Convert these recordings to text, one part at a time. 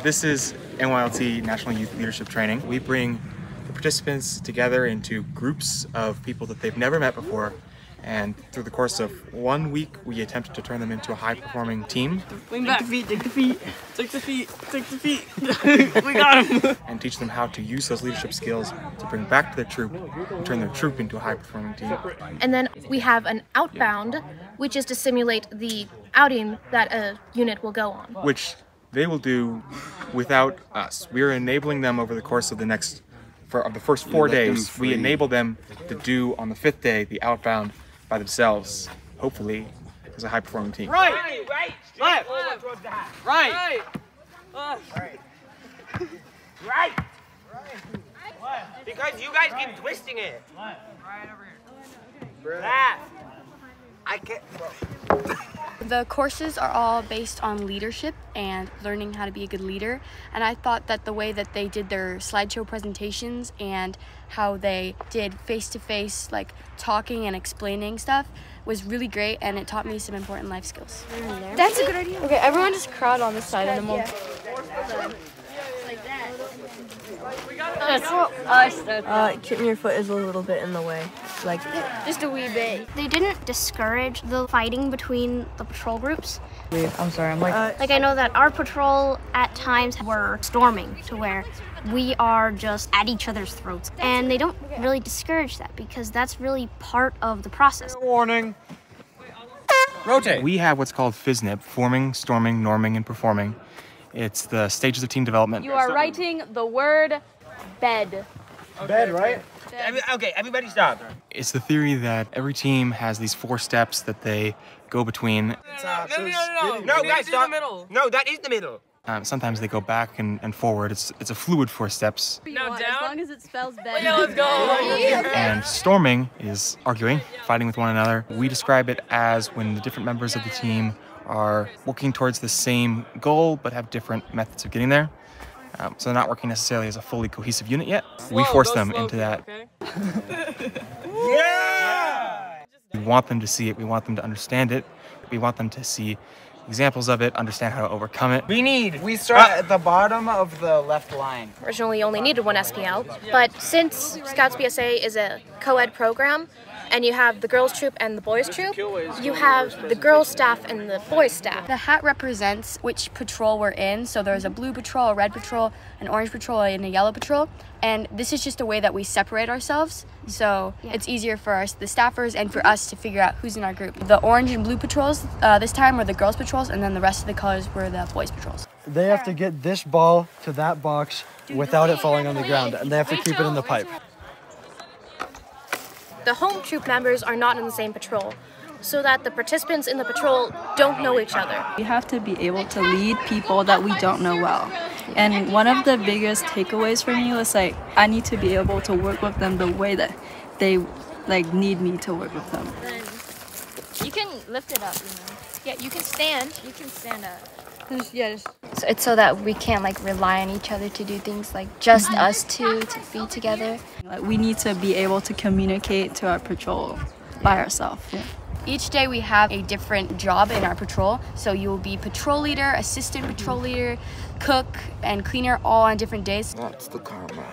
This is NYLT National Youth Leadership Training. We bring the participants together into groups of people that they've never met before, and through the course of 1 week, we attempt to turn them into a high-performing team. Wing back. Take the feet. Take the feet. Take the feet. We got him. And teach them how to use those leadership skills to bring back to their troop, turn their troop into a high-performing team. And then we have an outbound, which is to simulate the outing that a unit will go on. Which they will do without us. We're enabling them over the course of the first 4 days. We enable them to do on the 5th day the outbound by themselves, hopefully as a high-performing team. Right, left, right, right. Because you guys keep twisting it. Right over here. Left. I can't. The courses are all based on leadership and learning how to be a good leader, and I thought that the way that they did their slideshow presentations and how they did face-to-face like talking and explaining stuff was really great, and it taught me some important life skills. That's a good idea. Okay, everyone just crowd on this side and then we'll... Kitten, your foot is a little bit in the way. Like, just a wee bit. They didn't discourage the fighting between the patrol groups. I'm sorry, I'm like... Like, I know that our patrol at times were storming to where we are just at each other's throats. And they don't really discourage that because that's really part of the process. Warning. Rotate. We have what's called FISNIP, forming, storming, norming, and performing. It's the stages of team development. You are writing the word bed. Bed, right? Okay, everybody stop. It's the theory that every team has these 4 steps that they go between. No, guys, stop. No, that is the middle. Sometimes they go back and forward. It's a fluid 4 steps. No, down. As long as it spells bed. Yeah, let's go. And storming is arguing, fighting with one another. We describe it as when the different members of the team are working towards the same goal but have different methods of getting there. So they're not working necessarily as a fully cohesive unit yet. We force them into that. Yeah! We want them to see it. We want them to understand it. We want them to see examples of it, understand how to overcome it. We start at the bottom of the left line. Originally only needed 1 SPL, but since Scouts BSA is a co-ed program, and you have the girls troop and the boys troop, you have the girls staff and the boys staff. The hat represents which patrol we're in, so there's a blue patrol, a red patrol, an orange patrol, and a yellow patrol, and this is just a way that we separate ourselves, so it's easier for us, the staffers, and for us to figure out who's in our group. The orange and blue patrols this time were the girls patrols, and then the rest of the colors were the boys patrols. They have to get this ball to that box without it falling on the ground, and they have to keep it in the pipe. The home troop members are not in the same patrol, so that the participants in the patrol don't know each other. We have to be able to lead people that we don't know well. And one of the biggest takeaways for me was like, I need to be able to work with them the way that they like need me to work with them. You can lift it up, you know. Yeah, you can stand. You can stand up. So it's so that we can't like rely on each other to do things, like just us two to be together. Like, we need to be able to communicate to our patrol by ourselves. Yeah. Each day we have a different job in our patrol, so you will be patrol leader, assistant patrol leader, cook, and cleaner all on different days. That's the karma.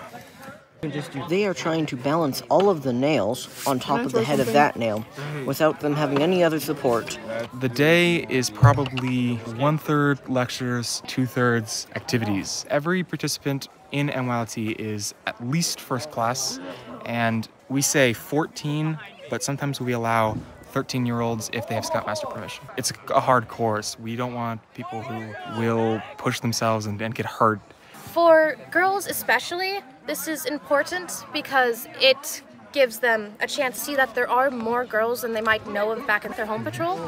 They are trying to balance all of the nails on top of the head of that nail without them having any other support. The day is probably 1/3 lectures, 2/3 activities. Every participant in NYLT is at least first class, and we say 14, but sometimes we allow 13-year-olds if they have Scoutmaster permission. It's a hard course. We don't want people who will push themselves and get hurt. For girls especially, this is important because it gives them a chance to see that there are more girls than they might know of back at their home patrol.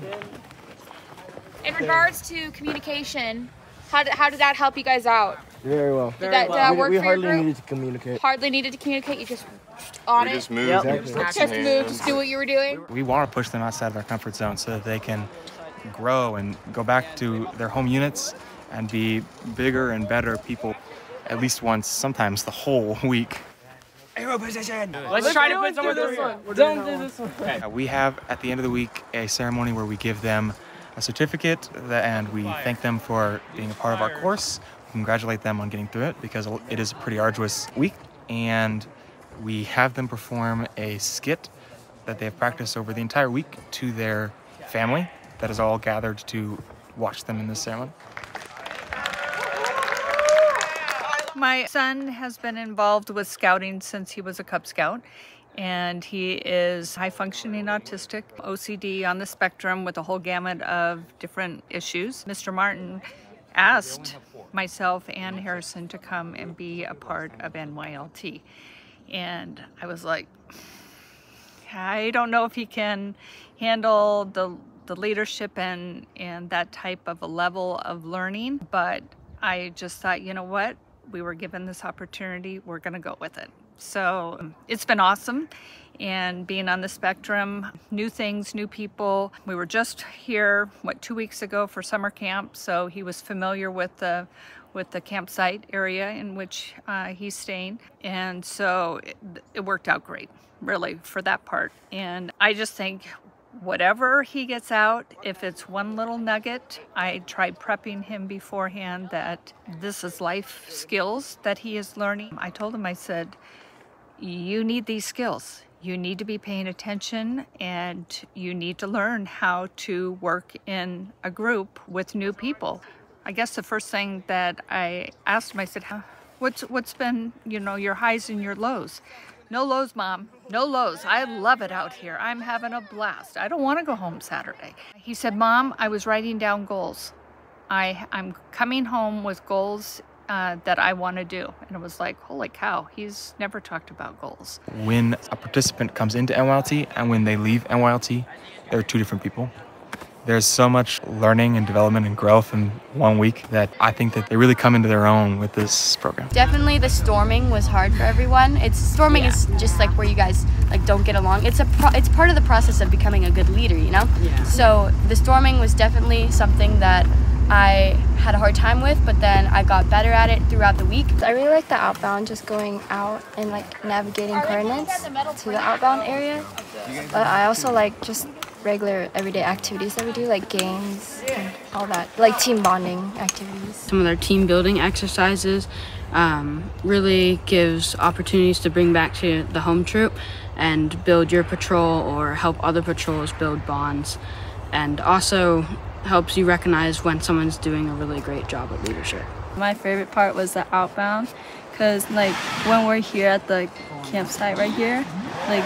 In regards to communication, how did that help you guys out? Very well. Did that work for your hardly group? needed to communicate. Hardly needed to communicate, you just on it? Just move. Just move, just do what you were doing? We want to push them outside of their comfort zone so that they can grow and go back to their home units and be bigger and better people at least once, sometimes the whole week. Arrow position. Let's try to put someone this one. Don't do this one. We have, at the end of the week, a ceremony where we give them a certificate, and we thank them for being a part of our course. We congratulate them on getting through it because it is a pretty arduous week. And we have them perform a skit that they have practiced over the entire week to their family that is all gathered to watch them in this ceremony. My son has been involved with scouting since he was a Cub Scout, and he is high-functioning autistic, OCD on the spectrum with a whole gamut of different issues. Mr. Martin asked myself and Harrison to come and be a part of NYLT, and I was like, I don't know if he can handle the leadership and that type of a level of learning, but I just thought, you know what? We were given this opportunity, we're gonna go with it. So it's been awesome, and being on the spectrum, new things, new people. We were just here, 2 weeks ago for summer camp, so he was familiar with the campsite area in which he's staying, and so it worked out great, really, for that part. And I just think whatever he gets out, if it's one little nugget, I tried prepping him beforehand that this is life skills that he is learning. I told him, I said, you need these skills. You need to be paying attention, and you need to learn how to work in a group with new people. I guess the first thing that I asked him, I said, what's been, your highs and your lows? No lows, Mom. No lows. I love it out here. I'm having a blast. I don't want to go home Saturday. He said, Mom, I was writing down goals. I'm coming home with goals that I want to do. And it was like, holy cow, he's never talked about goals. When a participant comes into NYLT and when they leave NYLT, they're two different people. There's so much learning and development and growth in 1 week that I think that they really come into their own with this program. Definitely the storming was hard for everyone. Storming is just like where you guys don't get along. It's part of the process of becoming a good leader, you know? Yeah. So the storming was definitely something that I had a hard time with, but then I got better at it throughout the week. I really like the outbound, just going out and navigating coordinates to the outbound area. But I also like just regular everyday activities that we do, like games and all that, like team bonding activities. Some of their team building exercises really gives opportunities to bring back to the home troop and build your patrol or help other patrols build bonds, and also helps you recognize when someone's doing a really great job at leadership. My favorite part was the outbound, because when we're here at the campsite right here,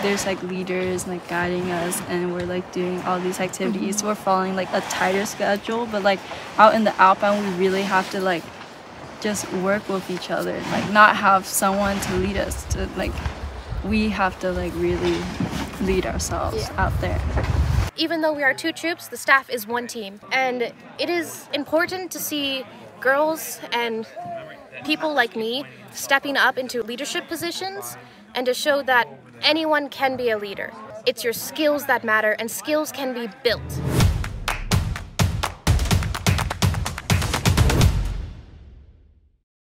there's leaders guiding us, and we're doing all these activities. We're following a tighter schedule, but out in the outbound we really have to just work with each other, not have someone to lead us to we have to really lead ourselves out there. Even though we are two troops, the staff is one team, and it is important to see girls and people like me stepping up into leadership positions and to show that anyone can be a leader. It's your skills that matter, and skills can be built.